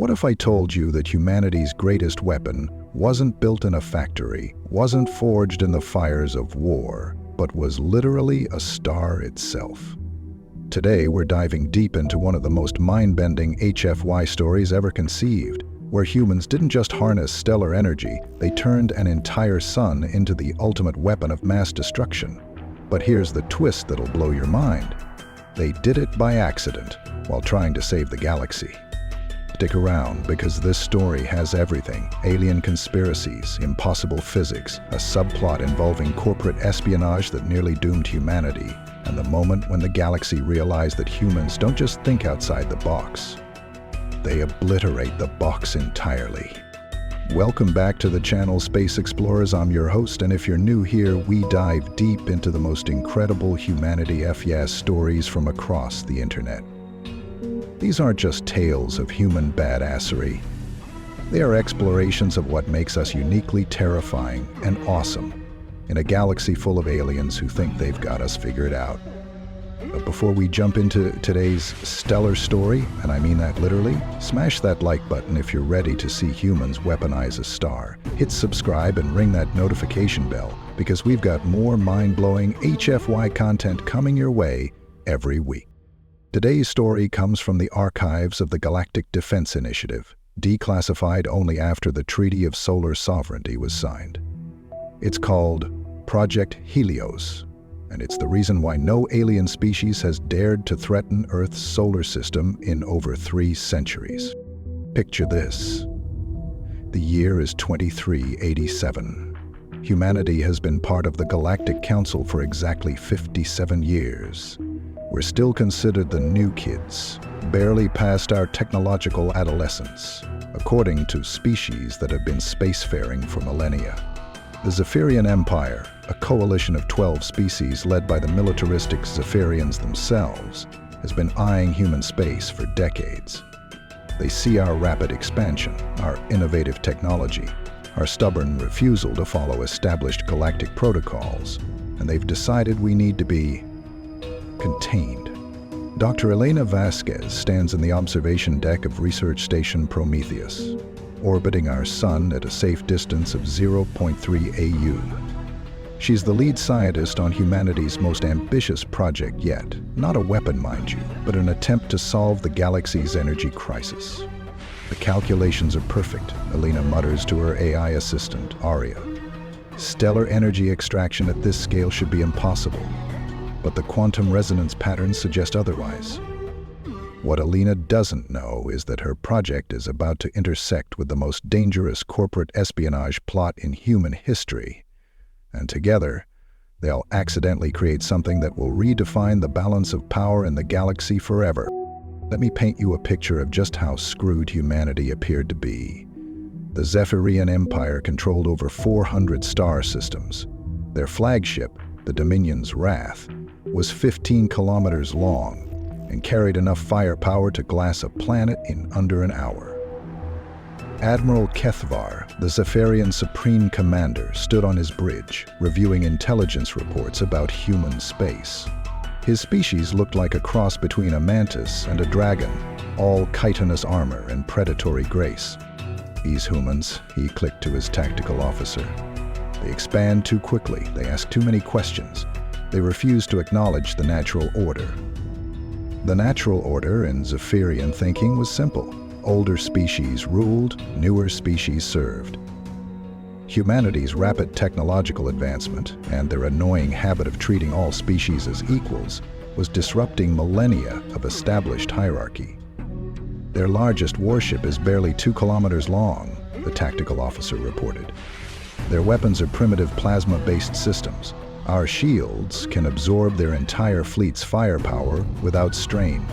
What if I told you that humanity's greatest weapon wasn't built in a factory, wasn't forged in the fires of war, but was literally a star itself? Today, we're diving deep into one of the most mind-bending HFY stories ever conceived, where humans didn't just harness stellar energy, they turned an entire sun into the ultimate weapon of mass destruction. But here's the twist that'll blow your mind. They did it by accident, while trying to save the galaxy. Stick around, because this story has everything: alien conspiracies, impossible physics, a subplot involving corporate espionage that nearly doomed humanity, and the moment when the galaxy realized that humans don't just think outside the box, they obliterate the box entirely. Welcome back to the channel Space Explorers. I'm your host, and if you're new here, we dive deep into the most incredible humanity HFY stories from across the internet. These aren't just tales of human badassery. They are explorations of what makes us uniquely terrifying and awesome in a galaxy full of aliens who think they've got us figured out. But before we jump into today's stellar story, and I mean that literally, smash that like button if you're ready to see humans weaponize a star. Hit subscribe and ring that notification bell, because we've got more mind-blowing HFY content coming your way every week. Today's story comes from the archives of the Galactic Defense Initiative, declassified only after the Treaty of Solar Sovereignty was signed. It's called Project Helios, and it's the reason why no alien species has dared to threaten Earth's solar system in over 3 centuries. Picture this. The year is 2387. Humanity has been part of the Galactic Council for exactly 57 years. We're still considered the new kids, barely past our technological adolescence, according to species that have been spacefaring for millennia. The Zephyrian Empire, a coalition of 12 species led by the militaristic Zephyrians themselves, has been eyeing human space for decades. They see our rapid expansion, our innovative technology, our stubborn refusal to follow established galactic protocols, and they've decided we need to be contained. Dr. Elena Vasquez stands in the observation deck of Research Station Prometheus, orbiting our sun at a safe distance of 0.3 AU. She's the lead scientist on humanity's most ambitious project yet. Not a weapon, mind you, but an attempt to solve the galaxy's energy crisis. The calculations are perfect, Elena mutters to her AI assistant, Aria. Stellar energy extraction at this scale should be impossible, but the quantum resonance patterns suggest otherwise. What Elena doesn't know is that her project is about to intersect with the most dangerous corporate espionage plot in human history, and together, they'll accidentally create something that will redefine the balance of power in the galaxy forever. Let me paint you a picture of just how screwed humanity appeared to be. The Zephyrian Empire controlled over 400 star systems. Their flagship, the Dominion's Wrath, was 15 kilometers long and carried enough firepower to glass a planet in under an hour. Admiral Kethvar, the Zephyrian Supreme Commander, stood on his bridge, reviewing intelligence reports about human space. His species looked like a cross between a mantis and a dragon, all chitinous armor and predatory grace. These humans, he clicked to his tactical officer. They expand too quickly, they ask too many questions. They refuse to acknowledge the natural order. The natural order in Zephyrian thinking was simple. Older species ruled, newer species served. Humanity's rapid technological advancement and their annoying habit of treating all species as equals was disrupting millennia of established hierarchy. Their largest warship is barely 2 kilometers long, the tactical officer reported. Their weapons are primitive plasma-based systems. Our shields can absorb their entire fleet's firepower without strain.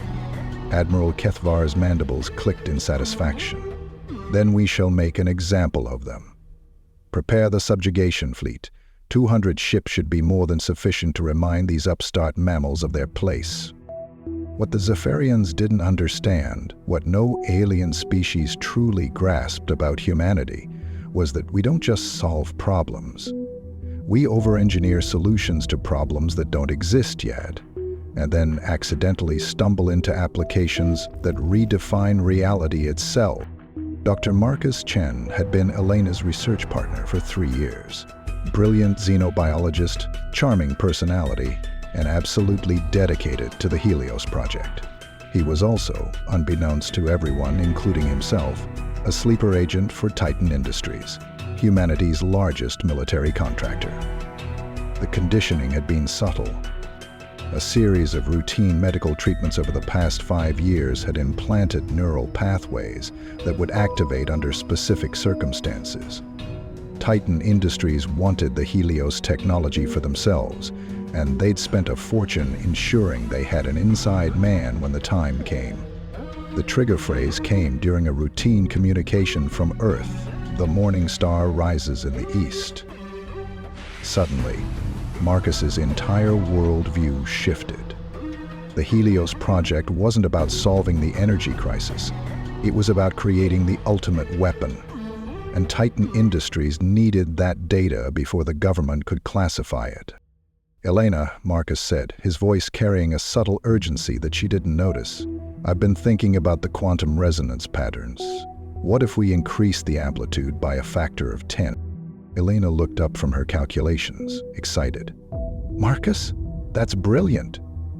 Admiral Kethvar's mandibles clicked in satisfaction. Then we shall make an example of them. Prepare the subjugation fleet. 200 ships should be more than sufficient to remind these upstart mammals of their place. What the Zephyrians didn't understand, what no alien species truly grasped about humanity, was that we don't just solve problems. We over-engineer solutions to problems that don't exist yet, and then accidentally stumble into applications that redefine reality itself. Dr. Marcus Chen had been Elena's research partner for 3 years. Brilliant xenobiologist, charming personality, and absolutely dedicated to the Helios project. He was also, unbeknownst to everyone, including himself, a sleeper agent for Titan Industries, humanity's largest military contractor. The conditioning had been subtle. A series of routine medical treatments over the past 5 years had implanted neural pathways that would activate under specific circumstances. Titan Industries wanted the Helios technology for themselves, and they'd spent a fortune ensuring they had an inside man when the time came. The trigger phrase came during a routine communication from Earth. The morning star rises in the east. Suddenly, Marcus's entire worldview shifted. The Helios project wasn't about solving the energy crisis. It was about creating the ultimate weapon. And Titan Industries needed that data before the government could classify it. "Elena," Marcus said, his voice carrying a subtle urgency that she didn't notice, "I've been thinking about the quantum resonance patterns. What if we increase the amplitude by a factor of 10? Elena looked up from her calculations, excited. "Marcus, that's brilliant.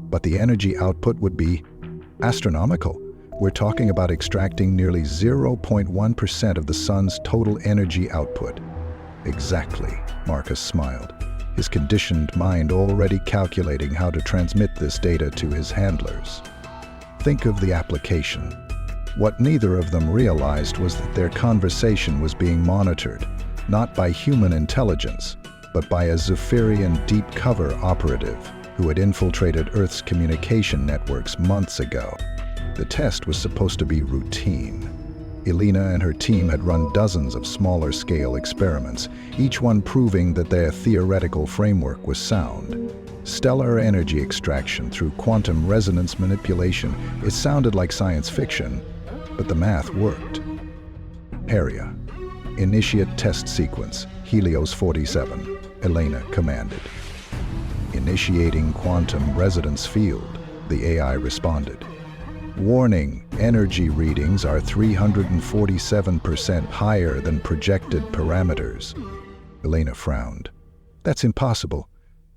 But the energy output would be astronomical. We're talking about extracting nearly 0.1% of the sun's total energy output." "Exactly," Marcus smiled, his conditioned mind already calculating how to transmit this data to his handlers. Think of the application. What neither of them realized was that their conversation was being monitored, not by human intelligence, but by a Zephyrian deep cover operative who had infiltrated Earth's communication networks months ago. The test was supposed to be routine. Elena and her team had run dozens of smaller-scale experiments, each one proving that their theoretical framework was sound. Stellar energy extraction through quantum resonance manipulation. It sounded like science fiction, but the math worked. "Area. Initiate test sequence, Helios 47, Elena commanded. "Initiating quantum resonance field," the AI responded. "Warning, energy readings are 347% higher than projected parameters." Elena frowned. "That's impossible.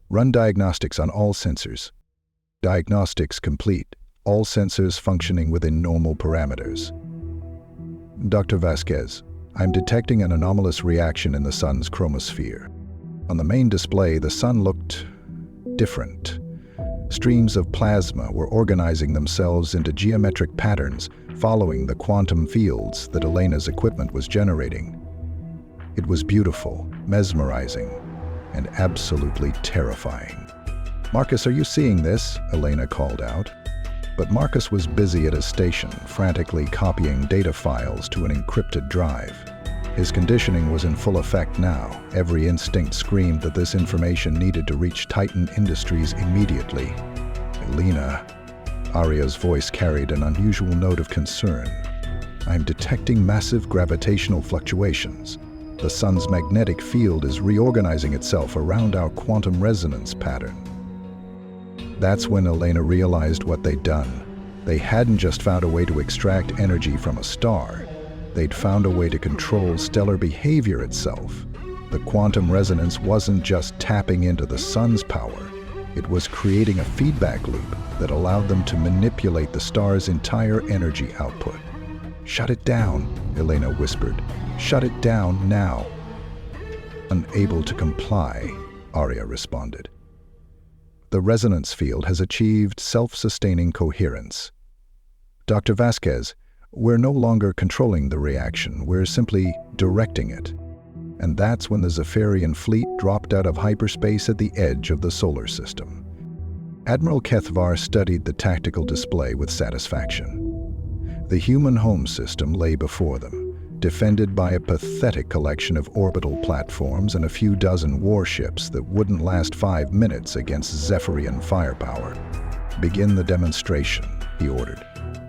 Run diagnostics on all sensors." "Diagnostics complete. All sensors functioning within normal parameters." "Dr. Vasquez, I'm detecting an anomalous reaction in the sun's chromosphere. On the main display, the sun looked different. Streams of plasma were organizing themselves into geometric patterns, following the quantum fields that Elena's equipment was generating. It was beautiful, mesmerizing, and absolutely terrifying. "Marcus, are you seeing this?" Elena called out. But Marcus was busy at his station, frantically copying data files to an encrypted drive. His conditioning was in full effect now. Every instinct screamed that this information needed to reach Titan Industries immediately. "Elena," Arya's voice carried an unusual note of concern. "I'm detecting massive gravitational fluctuations. The sun's magnetic field is reorganizing itself around our quantum resonance pattern." That's when Elena realized what they'd done. They hadn't just found a way to extract energy from a star. They'd found a way to control stellar behavior itself. The quantum resonance wasn't just tapping into the sun's power. It was creating a feedback loop that allowed them to manipulate the star's entire energy output. "Shut it down," Elena whispered. "Shut it down now." "Unable to comply," Arya responded. "The resonance field has achieved self-sustaining coherence. Dr. Vasquez, we're no longer controlling the reaction, we're simply directing it." And that's when the Zephyrian fleet dropped out of hyperspace at the edge of the solar system. Admiral Kethvar studied the tactical display with satisfaction. The human home system lay before them, defended by a pathetic collection of orbital platforms and a few dozen warships that wouldn't last 5 minutes against Zephyrian firepower. "Begin the demonstration," he ordered.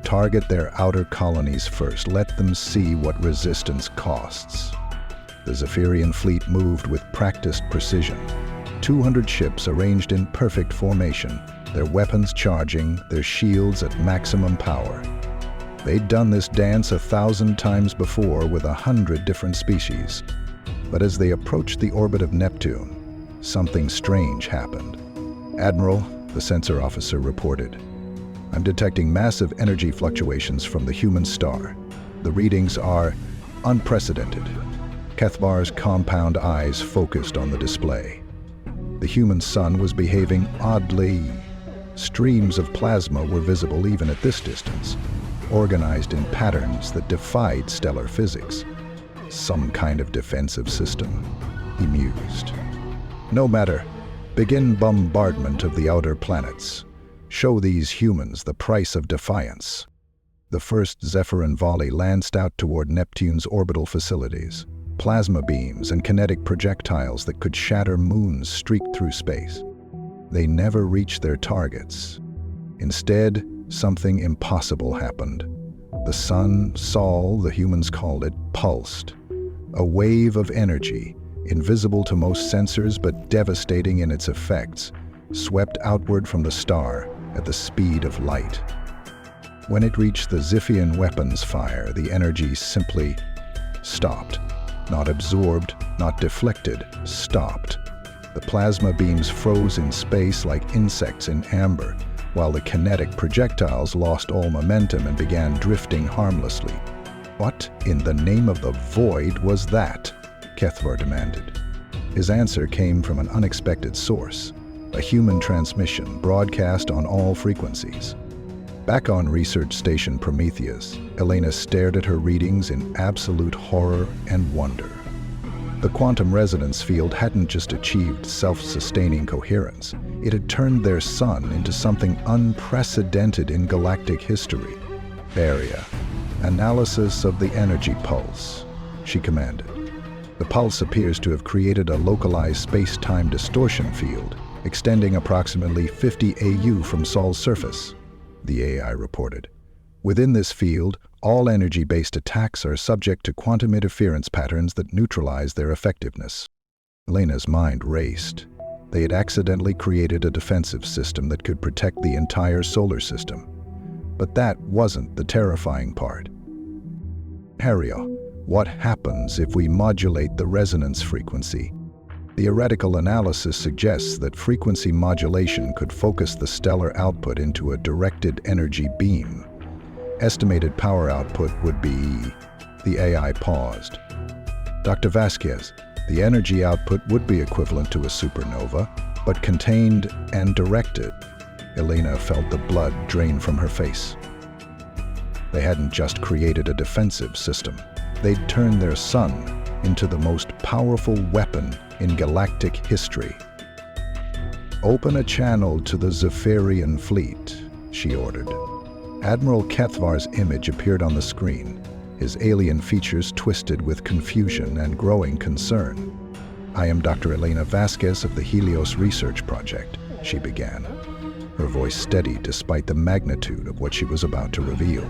"Target their outer colonies first. Let them see what resistance costs." The Zephyrian fleet moved with practiced precision. 200 ships arranged in perfect formation, their weapons charging, their shields at maximum power. They'd done this dance 1,000 times before with 100 different species. But as they approached the orbit of Neptune, something strange happened. "Admiral," the sensor officer reported, "I'm detecting massive energy fluctuations from the human star. The readings are unprecedented." Kethvar's compound eyes focused on the display. The human sun was behaving oddly. Streams of plasma were visible even at this distance, organized in patterns that defied stellar physics. "Some kind of defensive system," he mused. "No matter. Begin bombardment of the outer planets. Show these humans the price of defiance." The first Zephyrin volley lanced out toward Neptune's orbital facilities. Plasma beams and kinetic projectiles that could shatter moons streaked through space. They never reached their targets. Instead, something impossible happened. The sun, Sol, the humans called it, pulsed. A wave of energy, invisible to most sensors but devastating in its effects, swept outward from the star at the speed of light. When it reached the Ziphian weapons fire, the energy simply stopped. Not absorbed, not deflected, stopped. The plasma beams froze in space like insects in amber, while the kinetic projectiles lost all momentum and began drifting harmlessly. "What in the name of the void was that?" Kethvar demanded. His answer came from an unexpected source, a human transmission broadcast on all frequencies. Back on Research Station Prometheus, Elena stared at her readings in absolute horror and wonder. The quantum resonance field hadn't just achieved self-sustaining coherence, it had turned their sun into something unprecedented in galactic history. "Area, analysis of the energy pulse," she commanded. "The pulse appears to have created a localized space-time distortion field, extending approximately 50 AU from Sol's surface," the AI reported. "Within this field, all energy-based attacks are subject to quantum interference patterns that neutralize their effectiveness." Elena's mind raced. They had accidentally created a defensive system that could protect the entire solar system. But that wasn't the terrifying part. "Haria, what happens if we modulate the resonance frequency?" Theoretical analysis suggests that frequency modulation could focus the stellar output into a directed energy beam. Estimated power output would be... The AI paused. "Dr. Vasquez, the energy output would be equivalent to a supernova, but contained and directed." Elena felt the blood drain from her face. They hadn't just created a defensive system. They'd turned their sun into the most powerful weapon in galactic history. "Open a channel to the Zephyrian fleet," she ordered. Admiral Kethvar's image appeared on the screen, his alien features twisted with confusion and growing concern. "I am Dr. Elena Vasquez of the Helios Research Project," she began, her voice steady despite the magnitude of what she was about to reveal.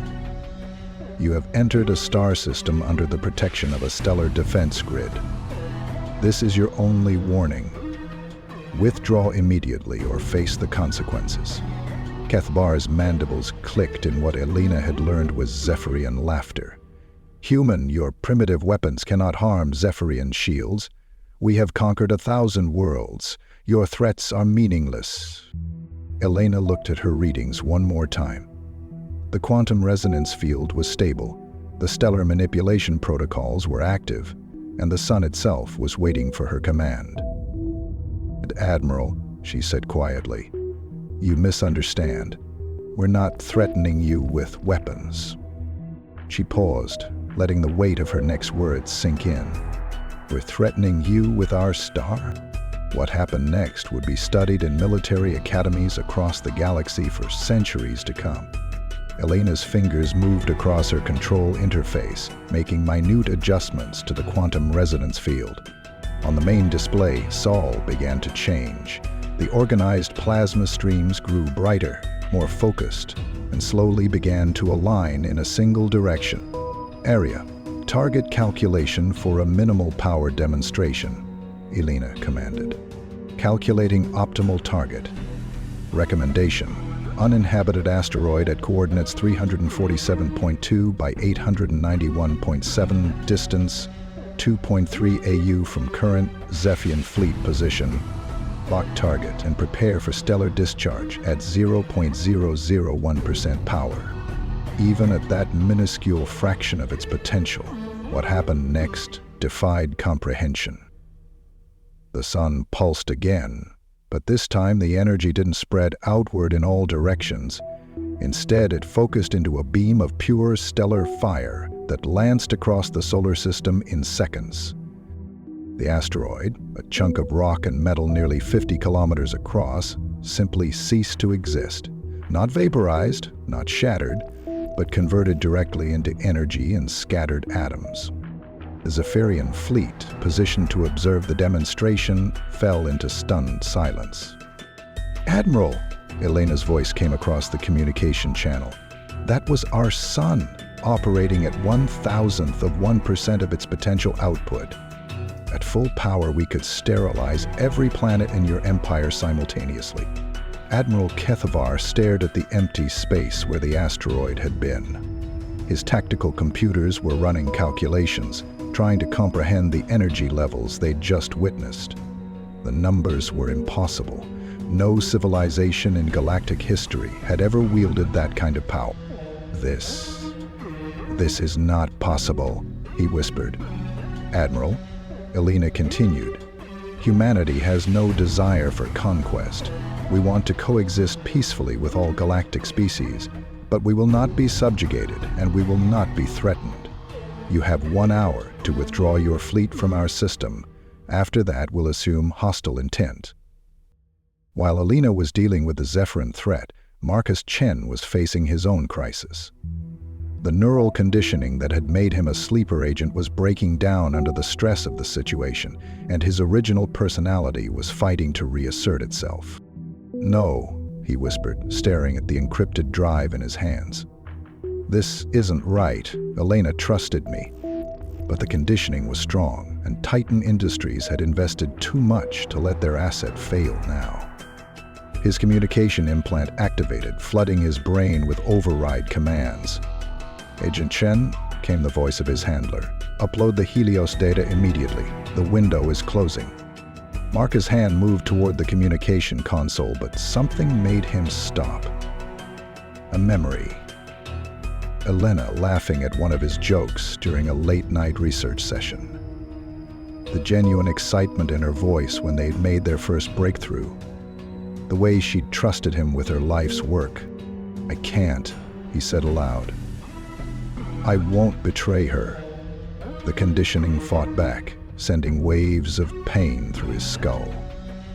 "You have entered a star system under the protection of a stellar defense grid. This is your only warning. Withdraw immediately or face the consequences." Kethvar's mandibles clicked in what Elena had learned was Zephyrian laughter. "Human, your primitive weapons cannot harm Zephyrian shields. We have conquered 1,000 worlds. Your threats are meaningless." Elena looked at her readings one more time. The quantum resonance field was stable, the stellar manipulation protocols were active, and the sun itself was waiting for her command. "Admiral," she said quietly, "you misunderstand. We're not threatening you with weapons." She paused, letting the weight of her next words sink in. "We're threatening you with our star?" What happened next would be studied in military academies across the galaxy for centuries to come. Elena's fingers moved across her control interface, making minute adjustments to the quantum resonance field. On the main display, Sol began to change. The organized plasma streams grew brighter, more focused, and slowly began to align in a single direction. "Area, target calculation for a minimal power demonstration," Elena commanded. "Calculating optimal target. Recommendation: uninhabited asteroid at coordinates 347.2 by 891.7, distance 2.3 AU from current Zephyr fleet position. Lock target and prepare for stellar discharge at 0.001% power. Even at that minuscule fraction of its potential, what happened next defied comprehension. The sun pulsed again, but this time the energy didn't spread outward in all directions. Instead, it focused into a beam of pure stellar fire that lanced across the solar system in seconds. The asteroid, a chunk of rock and metal nearly 50 kilometers across, simply ceased to exist. Not vaporized, not shattered, but converted directly into energy and scattered atoms. The Zephyrian fleet, positioned to observe the demonstration, fell into stunned silence. "Admiral," Elena's voice came across the communication channel. "That was our sun, operating at 1,000% of its potential output. At full power, we could sterilize every planet in your empire simultaneously." Admiral Kethavar stared at the empty space where the asteroid had been. His tactical computers were running calculations, trying to comprehend the energy levels they'd just witnessed. The numbers were impossible. No civilization in galactic history had ever wielded that kind of power. This is not possible," he whispered. "Admiral," Elena continued, "humanity has no desire for conquest. We want to coexist peacefully with all galactic species, but we will not be subjugated and we will not be threatened. You have 1 hour to withdraw your fleet from our system. After that, we'll assume hostile intent." While Elena was dealing with the Zephyrin threat, Marcus Chen was facing his own crisis. The neural conditioning that had made him a sleeper agent was breaking down under the stress of the situation, and his original personality was fighting to reassert itself. "No," he whispered, staring at the encrypted drive in his hands. "This isn't right. Elena trusted me." But the conditioning was strong, and Titan Industries had invested too much to let their asset fail now. His communication implant activated, flooding his brain with override commands. "Agent Chen," came the voice of his handler, "upload the Helios data immediately. The window is closing." Marcus' hand moved toward the communication console, but something made him stop. A memory. Elena laughing at one of his jokes during a late-night research session. The genuine excitement in her voice when they'd made their first breakthrough. The way she'd trusted him with her life's work. "I can't," he said aloud. "I won't betray her." The conditioning fought back, sending waves of pain through his skull.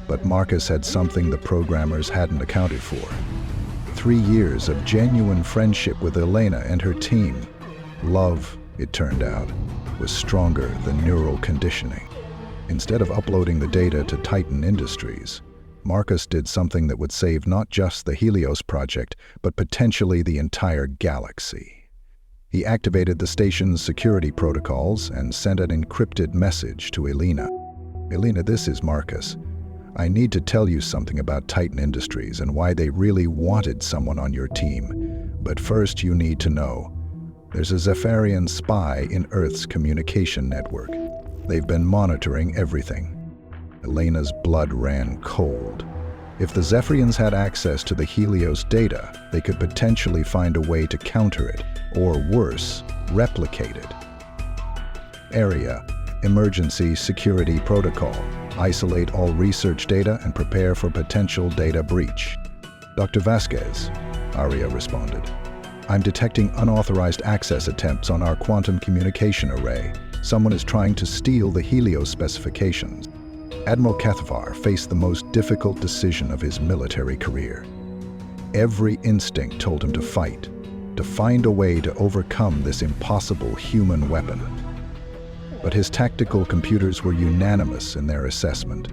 But Marcus had something the programmers hadn't accounted for. 3 years of genuine friendship with Elena and her team. Love, it turned out, was stronger than neural conditioning. Instead of uploading the data to Titan Industries, Marcus did something that would save not just the Helios project, but potentially the entire galaxy. He activated the station's security protocols and sent an encrypted message to Elena. "Elena, this is Marcus. I need to tell you something about Titan Industries and why they really wanted someone on your team. But first you need to know. There's a Zephyrian spy in Earth's communication network. They've been monitoring everything." Elena's blood ran cold. If the Zephyrians had access to the Helios data, they could potentially find a way to counter it, or worse, replicate it. Area: Emergency Security Protocol. Isolate all research data and prepare for potential data breach. "Dr. Vasquez," Aria responded. "I'm detecting unauthorized access attempts on our quantum communication array. Someone is trying to steal the Helios specifications." Admiral Kethavar faced the most difficult decision of his military career. Every instinct told him to fight, to find a way to overcome this impossible human weapon. But his tactical computers were unanimous in their assessment.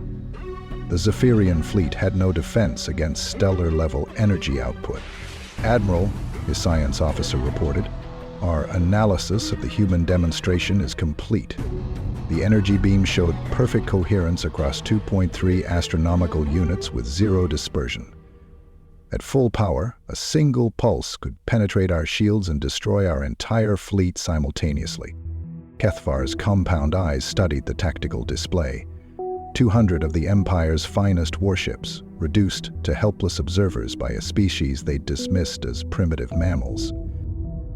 The Zephyrian fleet had no defense against stellar-level energy output. "Admiral," his science officer reported, "our analysis of the human demonstration is complete. The energy beam showed perfect coherence across 2.3 astronomical units with 0 dispersion." At full power, a single pulse could penetrate our shields and destroy our entire fleet simultaneously. Kethvar's compound eyes studied the tactical display. 200 of the Empire's finest warships, reduced to helpless observers by a species they dismissed as primitive mammals.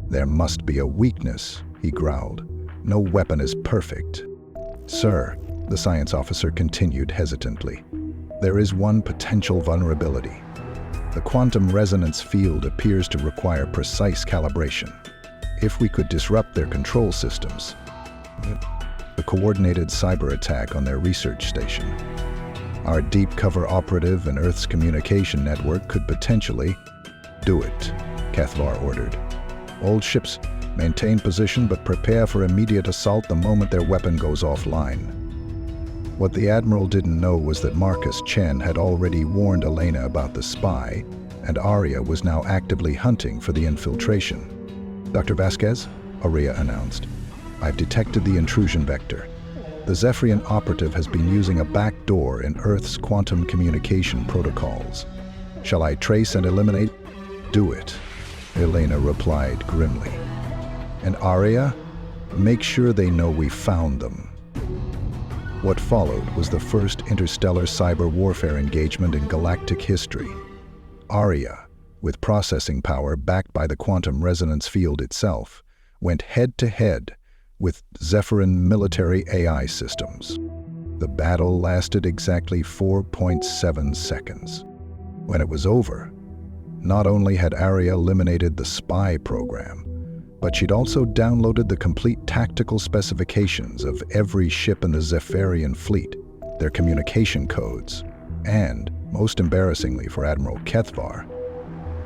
"There must be a weakness," he growled. "No weapon is perfect." "Sir," the science officer continued hesitantly, "there is one potential vulnerability. The quantum resonance field appears to require precise calibration. If we could disrupt their control systems, a coordinated cyber attack on their research station, our deep cover operative and Earth's communication network could potentially—" "Do it," Kethvar ordered. "All ships, maintain position but prepare for immediate assault the moment their weapon goes offline." What the Admiral didn't know was that Marcus Chen had already warned Elena about the spy, and Arya was now actively hunting for the infiltration. "Dr. Vasquez," Arya announced, "I've detected the intrusion vector. The Zephyrian operative has been using a back door in Earth's quantum communication protocols. Shall I trace and eliminate?" "Do it," Elena replied grimly. "And Arya, make sure they know we found them." What followed was the first interstellar cyber warfare engagement in galactic history. Arya, with processing power backed by the quantum resonance field itself, went head-to-head with Zephyrin military AI systems. The battle lasted exactly 4.7 seconds. When it was over, not only had Arya eliminated the spy program, but she'd also downloaded the complete tactical specifications of every ship in the Zephyrian fleet, their communication codes, and, most embarrassingly for Admiral Kethvar,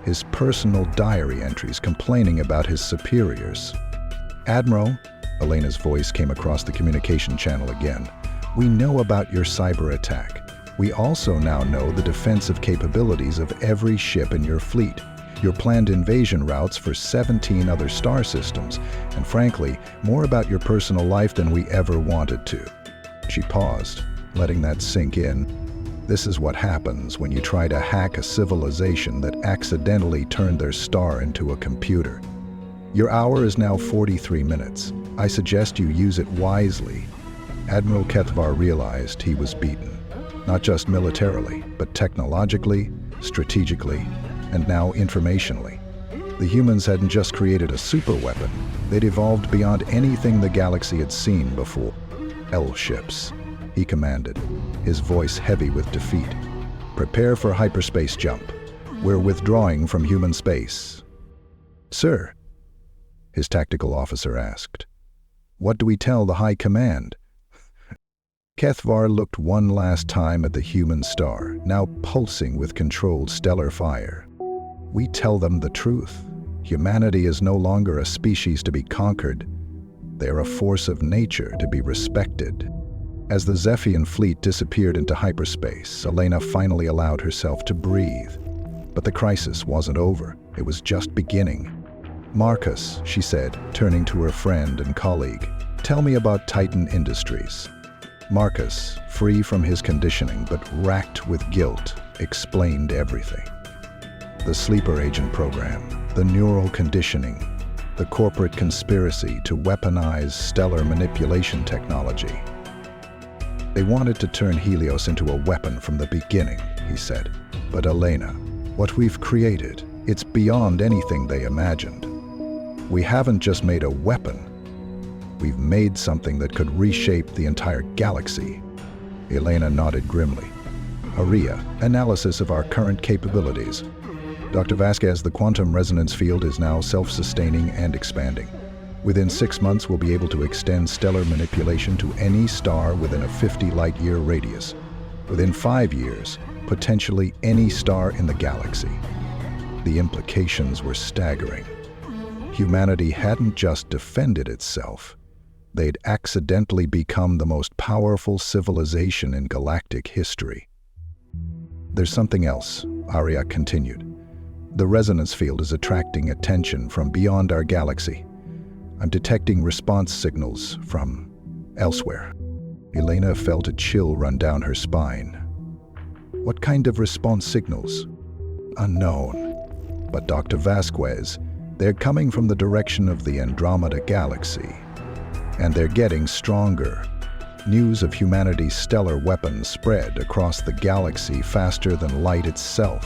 his personal diary entries complaining about his superiors. "Admiral," Elena's voice came across the communication channel again, "we know about your cyber attack. We also now know the defensive capabilities of every ship in your fleet, your planned invasion routes for 17 other star systems, and frankly, more about your personal life than we ever wanted to." She paused, letting that sink in. "This is what happens when you try to hack a civilization that accidentally turned their star into a computer. Your hour is now 43 minutes. I suggest you use it wisely." Admiral Kethvar realized he was beaten, not just militarily, but technologically, strategically, and now informationally. The humans hadn't just created a superweapon, they'd evolved beyond anything the galaxy had seen before. "L ships," he commanded, his voice heavy with defeat. "Prepare for hyperspace jump. We're withdrawing from human space." "Sir," his tactical officer asked, "what do we tell the High Command?" Kethvar looked one last time at the human star, now pulsing with controlled stellar fire. "We tell them the truth. Humanity is no longer a species to be conquered. They are a force of nature to be respected." As the Zephyrian fleet disappeared into hyperspace, Elena finally allowed herself to breathe. But the crisis wasn't over. It was just beginning. "Marcus," she said, turning to her friend and colleague, "tell me about Titan Industries." Marcus, free from his conditioning but racked with guilt, explained everything. The sleeper agent program, the neural conditioning, the corporate conspiracy to weaponize stellar manipulation technology. "They wanted to turn Helios into a weapon from the beginning," he said. "But Elena, what we've created, it's beyond anything they imagined. We haven't just made a weapon. We've made something that could reshape the entire galaxy." Elena nodded grimly. "Arya, analysis of our current capabilities. Dr. Vasquez, the quantum resonance field is now self-sustaining and expanding. Within 6 months, we'll be able to extend stellar manipulation to any star within a 50 light-year radius. Within 5 years, potentially any star in the galaxy." The implications were staggering. Humanity hadn't just defended itself. They'd accidentally become the most powerful civilization in galactic history. "There's something else," Arya continued. "The resonance field is attracting attention from beyond our galaxy. I'm detecting response signals from elsewhere." Elena felt a chill run down her spine. "What kind of response signals?" unknown. But Dr. Vasquez, they're coming from the direction of the Andromeda Galaxy. And they're getting stronger. News of humanity's stellar weapons spread across the galaxy faster than light itself.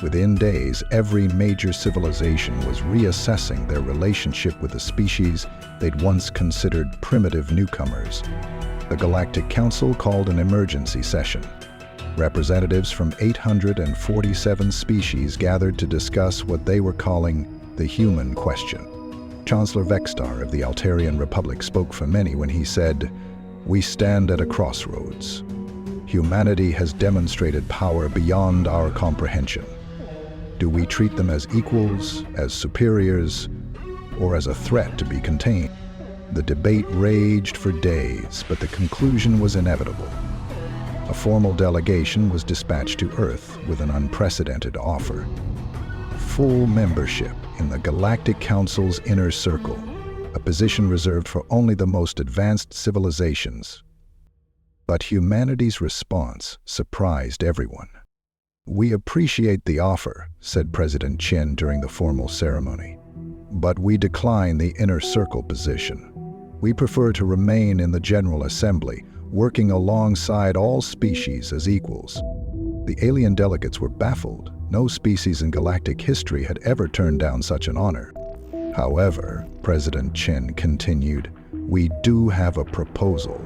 Within days, every major civilization was reassessing their relationship with the species they'd once considered primitive newcomers. The Galactic Council called an emergency session. Representatives from 847 species gathered to discuss what they were calling the human question. Chancellor Vextar of the Altarian Republic spoke for many when he said, "We stand at a crossroads. Humanity has demonstrated power beyond our comprehension. Do we treat them as equals, as superiors, or as a threat to be contained?" The debate raged for days, but the conclusion was inevitable. A formal delegation was dispatched to Earth with an unprecedented offer. Full membership in the Galactic Council's inner circle, a position reserved for only the most advanced civilizations. But humanity's response surprised everyone. "We appreciate the offer," said President Chen during the formal ceremony, "but we decline the inner circle position. We prefer to remain in the General Assembly, working alongside all species as equals." The alien delegates were baffled. No species in galactic history had ever turned down such an honor. However, President Chen continued, "We do have a proposal.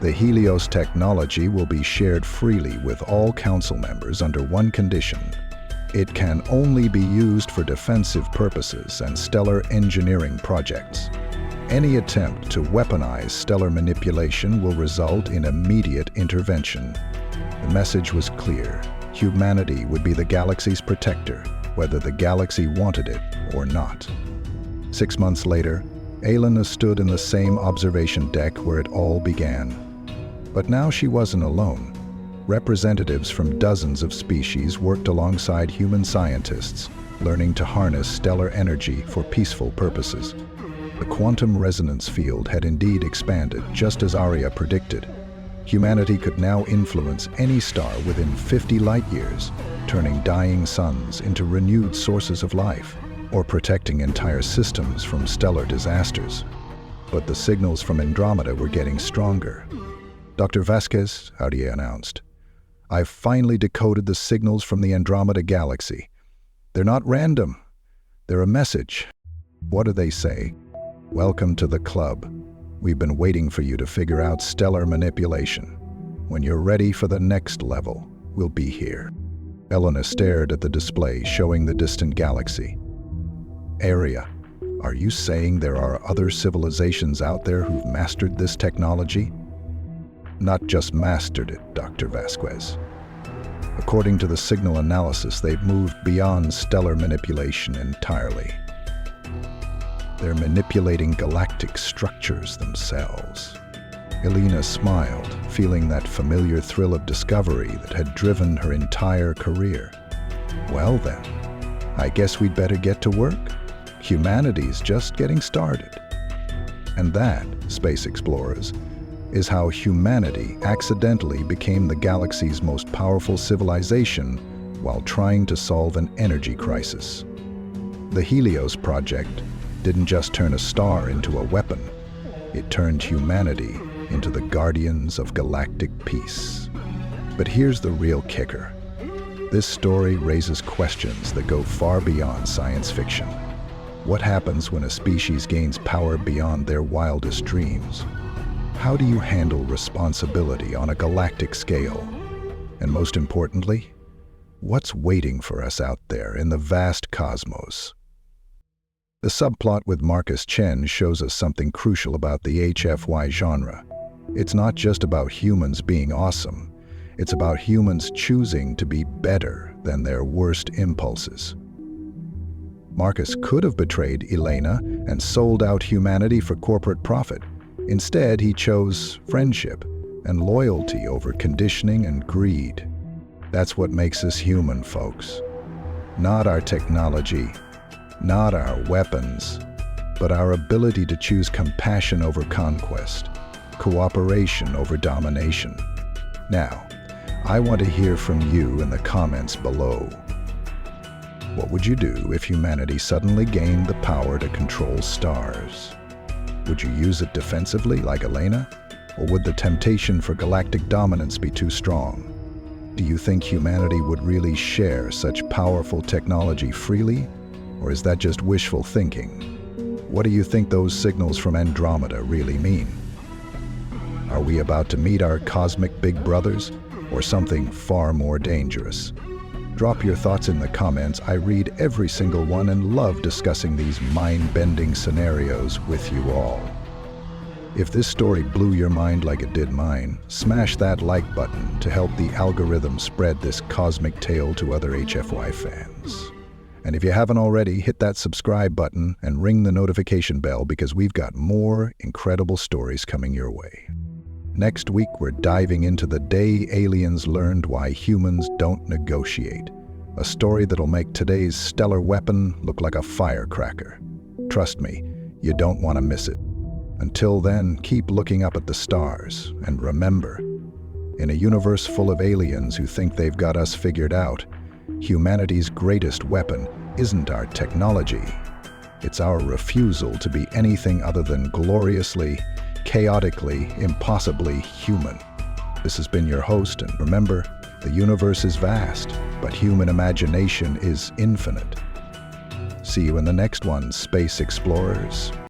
The Helios technology will be shared freely with all council members under one condition. It can only be used for defensive purposes and stellar engineering projects. Any attempt to weaponize stellar manipulation will result in immediate intervention." The message was clear. Humanity would be the galaxy's protector, whether the galaxy wanted it or not. 6 months later, Aelina stood in the same observation deck where it all began. But now she wasn't alone. Representatives from dozens of species worked alongside human scientists, learning to harness stellar energy for peaceful purposes. The quantum resonance field had indeed expanded, just as Arya predicted. Humanity could now influence any star within 50 light-years, turning dying suns into renewed sources of life, or protecting entire systems from stellar disasters. But the signals from Andromeda were getting stronger. "Dr. Vasquez," Arya announced, "I've finally decoded the signals from the Andromeda Galaxy. They're not random. They're a message." "What do they say?" "Welcome to the club. We've been waiting for you to figure out stellar manipulation. When you're ready for the next level, we'll be here." Elena stared at the display showing the distant galaxy. "Arya, are you saying there are other civilizations out there who've mastered this technology?" "Not just mastered it, Dr. Vasquez. According to the signal analysis, they've moved beyond stellar manipulation entirely. They're manipulating galactic structures themselves." Elena smiled, feeling that familiar thrill of discovery that had driven her entire career. "Well then, I guess we'd better get to work. Humanity's just getting started." And that, space explorers, is how humanity accidentally became the galaxy's most powerful civilization while trying to solve an energy crisis. The Helios project didn't just turn a star into a weapon. It turned humanity into the guardians of galactic peace. But here's the real kicker. This story raises questions that go far beyond science fiction. What happens when a species gains power beyond their wildest dreams? How do you handle responsibility on a galactic scale? And most importantly, what's waiting for us out there in the vast cosmos? The subplot with Marcus Chen shows us something crucial about the HFY genre. It's not just about humans being awesome. It's about humans choosing to be better than their worst impulses. Marcus could have betrayed Elena and sold out humanity for corporate profit. Instead, he chose friendship and loyalty over conditioning and greed. That's what makes us human, folks. Not our technology, not our weapons, but our ability to choose compassion over conquest, cooperation over domination. Now, I want to hear from you in the comments below. What would you do if humanity suddenly gained the power to control stars? Would you use it defensively like Elena? Or would the temptation for galactic dominance be too strong? Do you think humanity would really share such powerful technology freely? Or is that just wishful thinking? What do you think those signals from Andromeda really mean? Are we about to meet our cosmic big brothers, or something far more dangerous? Drop your thoughts in the comments. I read every single one and love discussing these mind-bending scenarios with you all. If this story blew your mind like it did mine, smash that like button to help the algorithm spread this cosmic tale to other HFY fans. And if you haven't already, hit that subscribe button and ring the notification bell because we've got more incredible stories coming your way. Next week, we're diving into the day aliens learned why humans don't negotiate. A story that'll make today's stellar weapon look like a firecracker. Trust me, you don't want to miss it. Until then, keep looking up at the stars, and remember, in a universe full of aliens who think they've got us figured out, humanity's greatest weapon isn't our technology. It's our refusal to be anything other than gloriously, chaotically, impossibly human. This has been your host, and remember, the universe is vast, but human imagination is infinite. See you in the next one, Space Explorers.